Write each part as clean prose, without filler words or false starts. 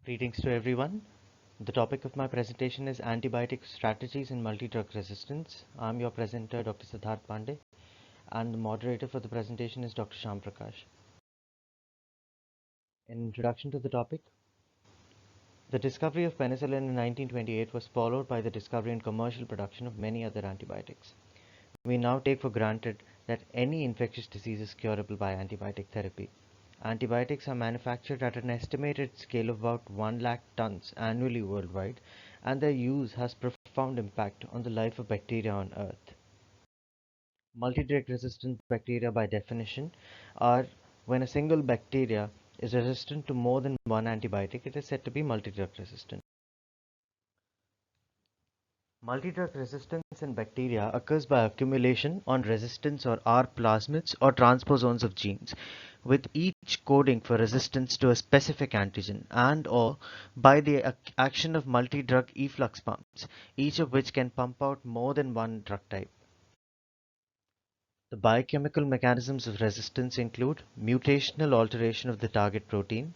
Greetings to everyone. The topic of my presentation is antibiotic strategies in multi-drug resistance. I'm your presenter, Dr. Siddharth Pandey, and the moderator for the presentation is Dr. Shyam Prakash. In introduction to the topic, the discovery of penicillin in 1928 was followed by the discovery and commercial production of many other antibiotics. We now take for granted that any infectious disease is curable by antibiotic therapy. Antibiotics are manufactured at an estimated scale of about 1 lakh tons annually worldwide, and their use has profound impact on the life of bacteria on Earth. Multidrug resistant bacteria, by definition, are when a single bacteria is resistant to more than one antibiotic, it is said to be multidrug resistant. Multidrug resistance in bacteria occurs by accumulation on resistance or R plasmids or transposons of genes, with each coding for resistance to a specific antigen and or by the action of multidrug efflux pumps, each of which can pump out more than one drug type. The biochemical mechanisms of resistance include mutational alteration of the target protein,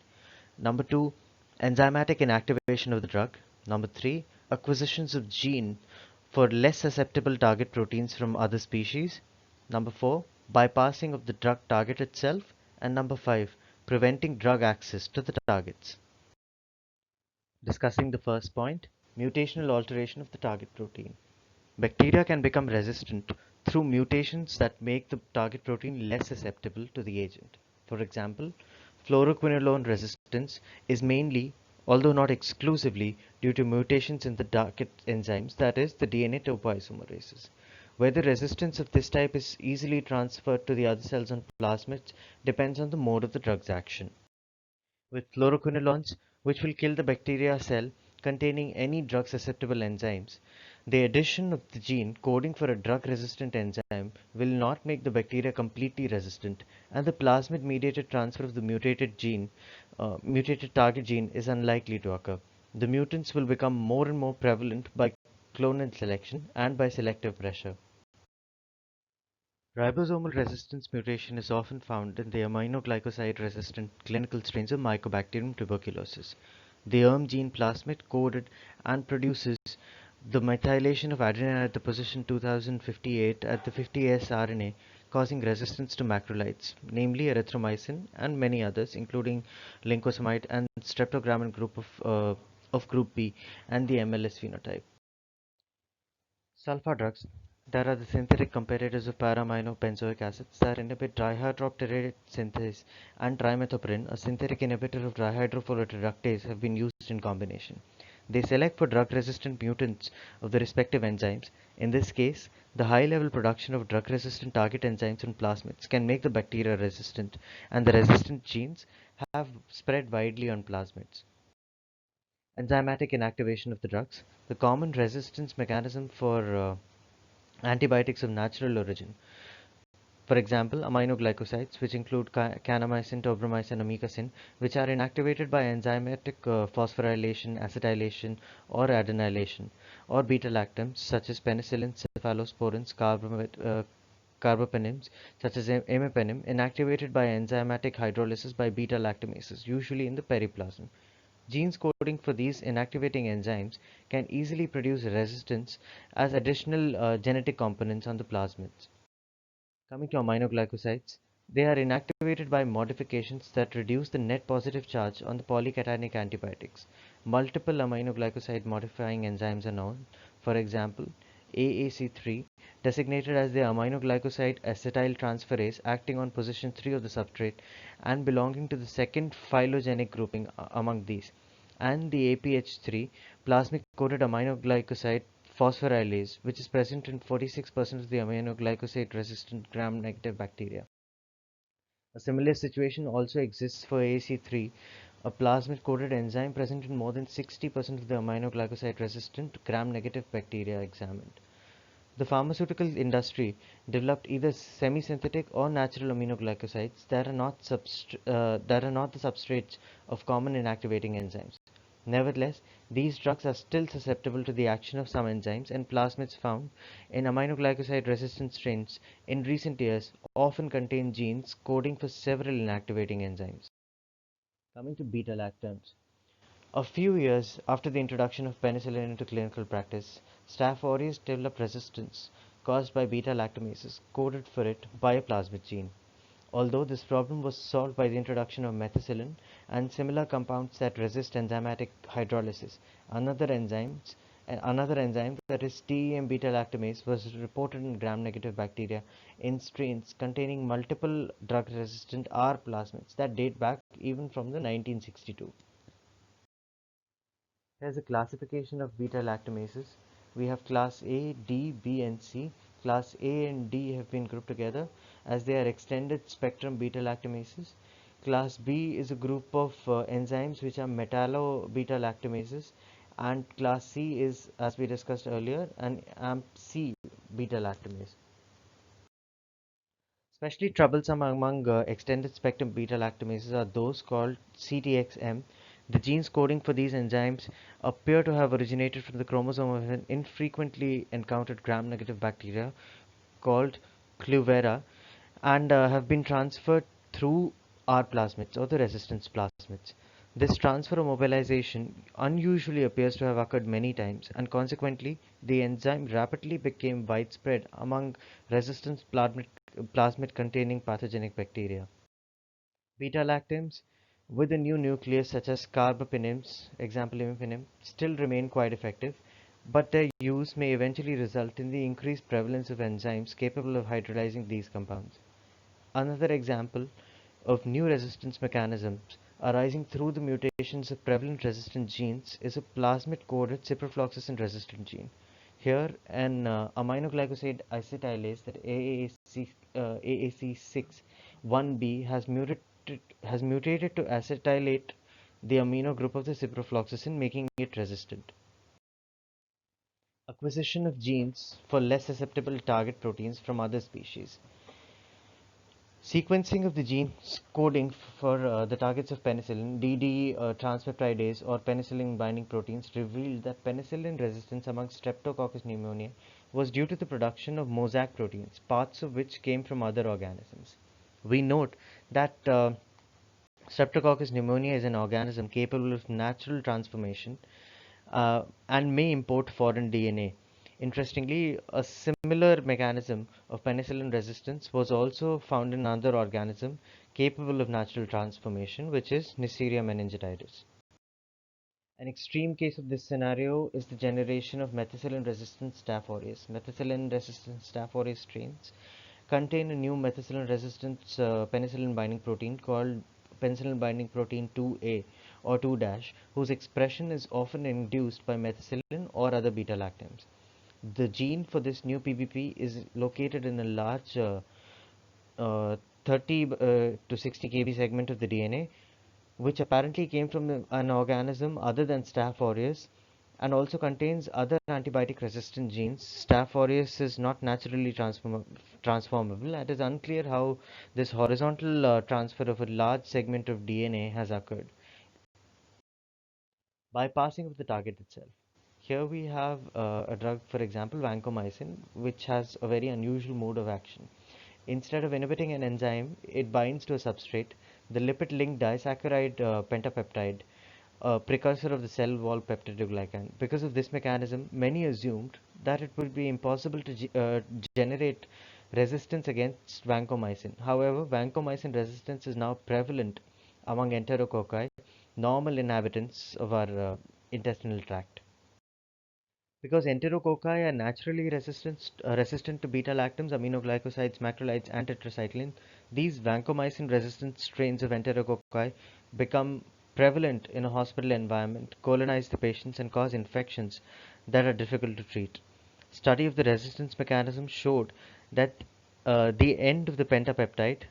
number 2, enzymatic inactivation of the drug, number 3, acquisitions of gene for less susceptible target proteins from other species, number 4, bypassing of the drug target itself, and number 5, preventing drug access to the targets. Discussing the first point, mutational alteration of the target protein. Bacteria can become resistant through mutations that make the target protein less susceptible to the agent. For example, fluoroquinolone resistance is mainly, although not exclusively, due to mutations in the target enzymes, that is, the DNA topoisomerases. Whether resistance of this type is easily transferred to the other cells on plasmids depends on the mode of the drug's action. With fluoroquinolones, which will kill the bacteria cell containing any drug susceptible enzymes, the addition of the gene coding for a drug resistant enzyme will not make the bacteria completely resistant, and the plasmid mediated transfer of the mutated target gene is unlikely to occur. The mutants will become more and more prevalent by clonal selection and by selective pressure. Ribosomal resistance mutation is often found in the aminoglycoside resistant clinical strains of Mycobacterium tuberculosis. The ERM gene plasmid coded and produces the methylation of adenine at the position 2058 at the 50S RNA, causing resistance to macrolides, namely erythromycin and many others, including lincosamide and streptogrammin group of group B and the MLS phenotype. Sulfa drugs that are the synthetic competitors of para-aminobenzoic acids that inhibit dihydroapteridate synthase and trimethoprim, a synthetic inhibitor of dihydrofolate reductase, have been used in combination. They select for drug-resistant mutants of the respective enzymes. In this case, the high-level production of drug-resistant target enzymes on plasmids can make the bacteria resistant, and the resistant genes have spread widely on plasmids. Enzymatic inactivation of the drugs. The common resistance mechanism for antibiotics of natural origin. For example, aminoglycosides, which include kanamycin, tobramycin, amikacin, which are inactivated by enzymatic phosphorylation, acetylation, or adenylation, or beta-lactams, such as penicillin, cephalosporins, carbapenems, such as imipenem, inactivated by enzymatic hydrolysis by beta-lactamases, usually in the periplasm. Genes coding for these inactivating enzymes can easily produce resistance as additional genetic components on the plasmids. Coming to aminoglycosides, they are inactivated by modifications that reduce the net positive charge on the polycationic antibiotics. Multiple aminoglycoside modifying enzymes are known. For example, AAC3, designated as the aminoglycoside acetyltransferase, acting on position 3 of the substrate and belonging to the second phylogenetic grouping among these, and the APH3, plasmid coated aminoglycoside phosphorylase, which is present in 46% of the aminoglycoside resistant gram-negative bacteria. A similar situation also exists for AAC3, a plasmid coated enzyme present in more than 60% of the aminoglycoside resistant gram-negative bacteria examined. The pharmaceutical industry developed either semi-synthetic or natural aminoglycosides that are not the substrates of common inactivating enzymes. Nevertheless, these drugs are still susceptible to the action of some enzymes, and plasmids found in aminoglycoside resistant strains in recent years often contain genes coding for several inactivating enzymes. Coming to beta-lactams. A few years after the introduction of penicillin into clinical practice, Staph aureus developed resistance caused by beta-lactamases coded for it by a plasmid gene. Although this problem was solved by the introduction of methicillin and similar compounds that resist enzymatic hydrolysis, another enzyme that is TEM beta-lactamase was reported in gram-negative bacteria in strains containing multiple drug-resistant R plasmids that date back even from the 1962. Here's a classification of beta-lactamases. We have class A, D, B, and C. Class A and D have been grouped together as they are extended spectrum beta-lactamases. Class B is a group of enzymes which are metallo-beta-lactamases, and class C is, as we discussed earlier, an AMP-C beta-lactamase. Especially troublesome among extended spectrum beta-lactamases are those called CTXM. The genes coding for these enzymes appear to have originated from the chromosome of an infrequently encountered gram-negative bacteria called Kluvera and have been transferred through R plasmids or the resistance plasmids. This transfer or mobilization unusually appears to have occurred many times, and consequently, the enzyme rapidly became widespread among resistance plasmid containing pathogenic bacteria. Beta-lactams with a new nucleus such as carbapenems, example imipenem, still remain quite effective, but their use may eventually result in the increased prevalence of enzymes capable of hydrolyzing these compounds. Another example of new resistance mechanisms arising through the mutations of prevalent resistant genes is a plasmid-coded ciprofloxacin resistant gene. Here, an aminoglycoside acetylase, that AAC6 1B, has mutated to acetylate the amino group of the ciprofloxacin, making it resistant. Acquisition of genes for less susceptible target proteins from other species. Sequencing of the genes coding for the targets of penicillin, DD transpeptidase or penicillin binding proteins, revealed that penicillin resistance among Streptococcus pneumoniae was due to the production of mosaic proteins, parts of which came from other organisms. We note that Streptococcus pneumoniae is an organism capable of natural transformation and may import foreign DNA. Interestingly, a similar mechanism of penicillin resistance was also found in another organism capable of natural transformation, which is Neisseria meningitidis. An extreme case of this scenario is the generation of methicillin-resistant Staph aureus. Methicillin-resistant Staph aureus strains contain a new methicillin-resistant penicillin binding protein called penicillin binding protein 2A or 2 whose expression is often induced by methicillin or other beta-lactams. The gene for this new PBP is located in a large 30 to 60 kb segment of the DNA, which apparently came from an organism other than Staph aureus and also contains other antibiotic resistant genes. Staph aureus is not naturally transformable, and it is unclear how this horizontal transfer of a large segment of DNA has occurred. Bypassing of the target itself. Here we have a drug, for example, vancomycin, which has a very unusual mode of action. Instead of inhibiting an enzyme, it binds to a substrate, the lipid-linked disaccharide pentapeptide, a precursor of the cell wall peptidoglycan. Because of this mechanism, many assumed that it would be impossible to generate resistance against vancomycin. However, vancomycin resistance is now prevalent among enterococci, normal inhabitants of our intestinal tract. Because enterococci are naturally resistant to beta-lactams, aminoglycosides, macrolides, and tetracycline, these vancomycin-resistant strains of enterococci become prevalent in a hospital environment, colonize the patients, and cause infections that are difficult to treat. Study of the resistance mechanism showed that the end of the pentapeptide,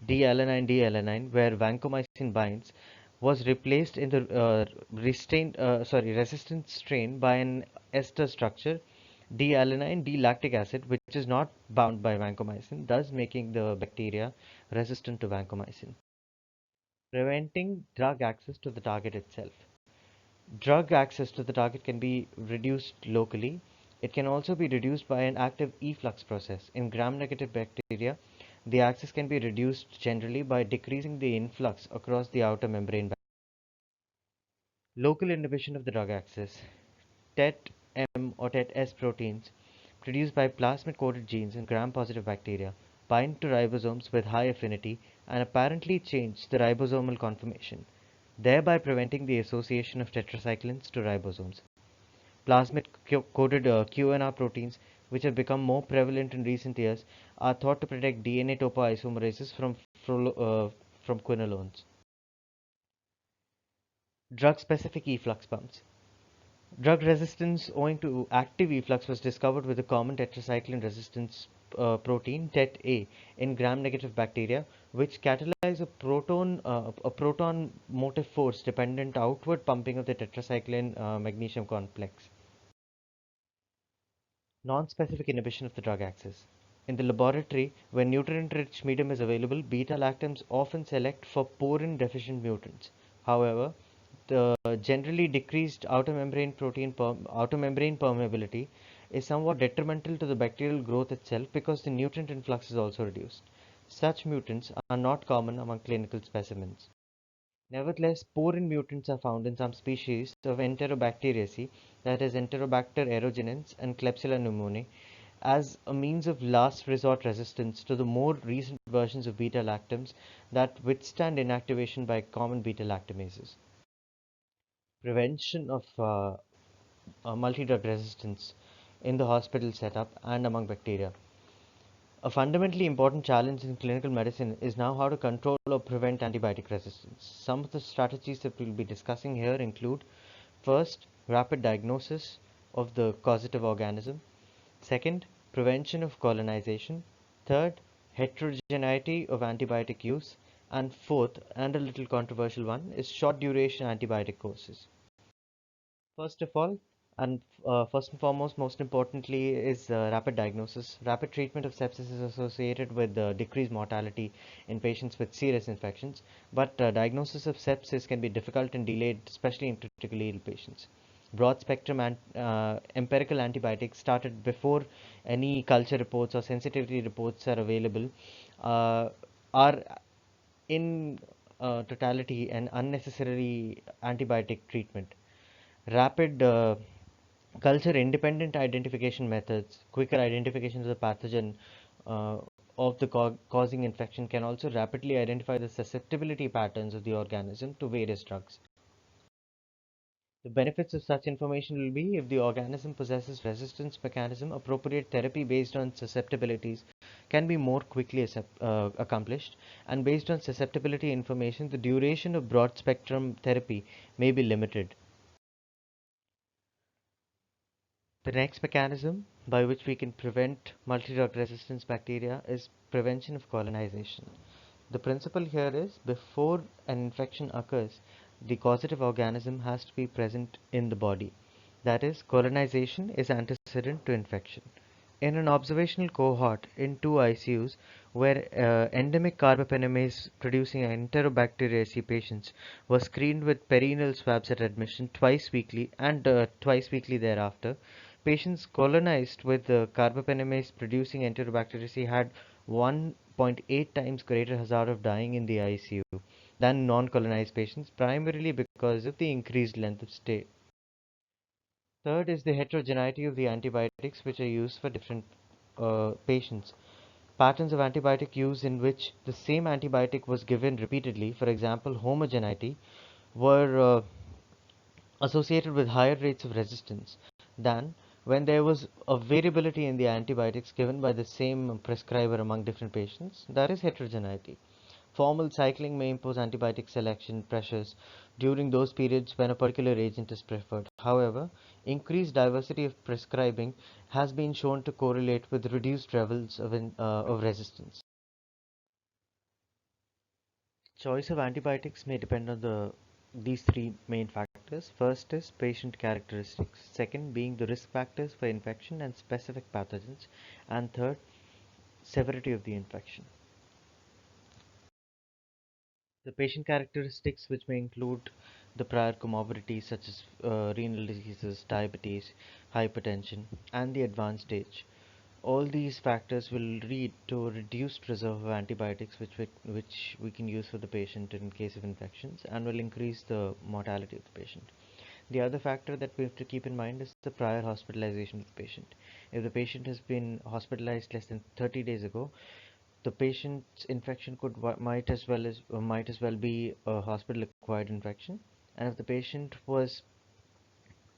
D-alanine, where vancomycin binds, was replaced in the resistant strain by an ester structure, D-alanine D-lactic acid, which is not bound by vancomycin, thus making the bacteria resistant to vancomycin. Preventing drug access to the target itself. Drug access to the target can be reduced locally. It can also be reduced by an active efflux process. In gram-negative bacteria, the access can be reduced generally by decreasing the influx across the outer membrane. Local inhibition of the drug axis. TET-M or TET-S proteins produced by plasmid-coated genes in gram-positive bacteria bind to ribosomes with high affinity and apparently change the ribosomal conformation, thereby preventing the association of tetracyclines to ribosomes. Plasmid-coated QNR proteins, which have become more prevalent in recent years, are thought to protect DNA topoisomerases from quinolones. Drug-specific efflux pumps. Drug resistance owing to active efflux was discovered with the common tetracycline resistance protein TET-A in gram-negative bacteria, which catalyze a proton motive force dependent outward pumping of the tetracycline magnesium complex. Non-specific inhibition of the drug axis. In the laboratory, when nutrient-rich medium is available, beta-lactams often select for porin-deficient mutants. However, the generally decreased outer membrane permeability is somewhat detrimental to the bacterial growth itself because the nutrient influx is also reduced. Such mutants are not common among clinical specimens. Nevertheless, porin mutants are found in some species of Enterobacteriaceae, that is Enterobacter aerogenes and Klebsiella pneumoniae, as a means of last resort resistance to the more recent versions of beta-lactams that withstand inactivation by common beta-lactamases. Prevention of multi-drug resistance in the hospital setup and among bacteria. A fundamentally important challenge in clinical medicine is now how to control or prevent antibiotic resistance. Some of the strategies that we'll be discussing here include: first, rapid diagnosis of the causative organism; second, prevention of colonization; third, heterogeneity of antibiotic use; and fourth, and a little controversial one, is short duration antibiotic courses. First of all, and first and foremost, most importantly, is rapid diagnosis. Rapid treatment of sepsis is associated with decreased mortality in patients with serious infections, but diagnosis of sepsis can be difficult and delayed, especially in critically ill patients. Broad spectrum and empirical antibiotics started before any culture reports or sensitivity reports are available are in totality an unnecessary antibiotic treatment. Rapid culture independent identification methods, quicker identification of the pathogen uh, of the causing infection, can also rapidly identify the susceptibility patterns of the organism to various drugs. The benefits of such information will be: if the organism possesses resistance mechanism, appropriate therapy based on susceptibilities can be more quickly accomplished, and based on susceptibility information, the duration of broad spectrum therapy may be limited. The next mechanism by which we can prevent multi-drug resistance bacteria is prevention of colonization. The principle here is, before an infection occurs, the causative organism has to be present in the body. That is, colonization is antecedent to infection. In an observational cohort in 2 ICUs where endemic carbapenemase producing Enterobacteriaceae patients were screened with perineal swabs at admission twice weekly and twice weekly thereafter, patients colonized with the carbapenemase producing Enterobacteriaceae had 1.8 times greater hazard of dying in the ICU than non-colonized patients, primarily because of the increased length of stay. Third is the heterogeneity of the antibiotics which are used for different patients. Patterns of antibiotic use in which the same antibiotic was given repeatedly, for example, homogeneity, were associated with higher rates of resistance than when there was a variability in the antibiotics given by the same prescriber among different patients, that is heterogeneity. Formal cycling may impose antibiotic selection pressures during those periods when a particular agent is preferred. However, increased diversity of prescribing has been shown to correlate with reduced levels of resistance. Choice of antibiotics may depend on these three main factors. First is patient characteristics. Second, being the risk factors for infection and specific pathogens. And third, severity of the infection. The patient characteristics, which may include the prior comorbidities such as renal diseases, diabetes, hypertension, and the advanced stage All these factors will lead to a reduced reserve of antibiotics which we can use for the patient in case of infections, and will increase the mortality of the patient. The other factor that we have to keep in mind is the prior hospitalization of the patient. If the patient has been hospitalized less than 30 days ago, the patient's infection might as well be a hospital acquired infection. And if the patient was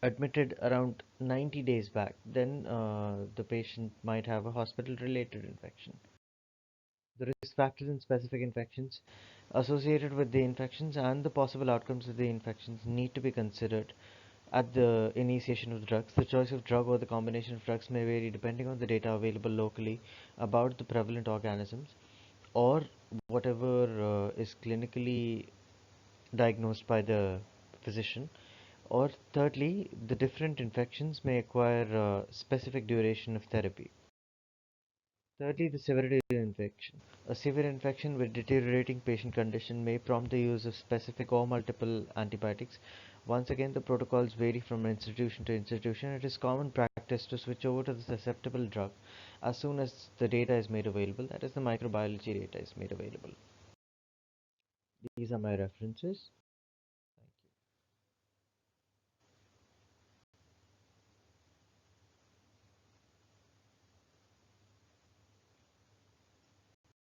admitted around 90 days back, then the patient might have a hospital related infection. The risk factors and specific infections associated with the infections and the possible outcomes of the infections need to be considered at the initiation of the drugs. The choice of drug or the combination of drugs may vary depending on the data available locally about the prevalent organisms, or whatever is clinically diagnosed by the physician. Or thirdly, the different infections may require specific duration of therapy. Thirdly, the severity of the infection. A severe infection with deteriorating patient condition may prompt the use of specific or multiple antibiotics. Once again, the protocols vary from institution to institution. It is common practice to switch over to the susceptible drug as soon as the data is made available, that is, the microbiology data is made available. These are my references.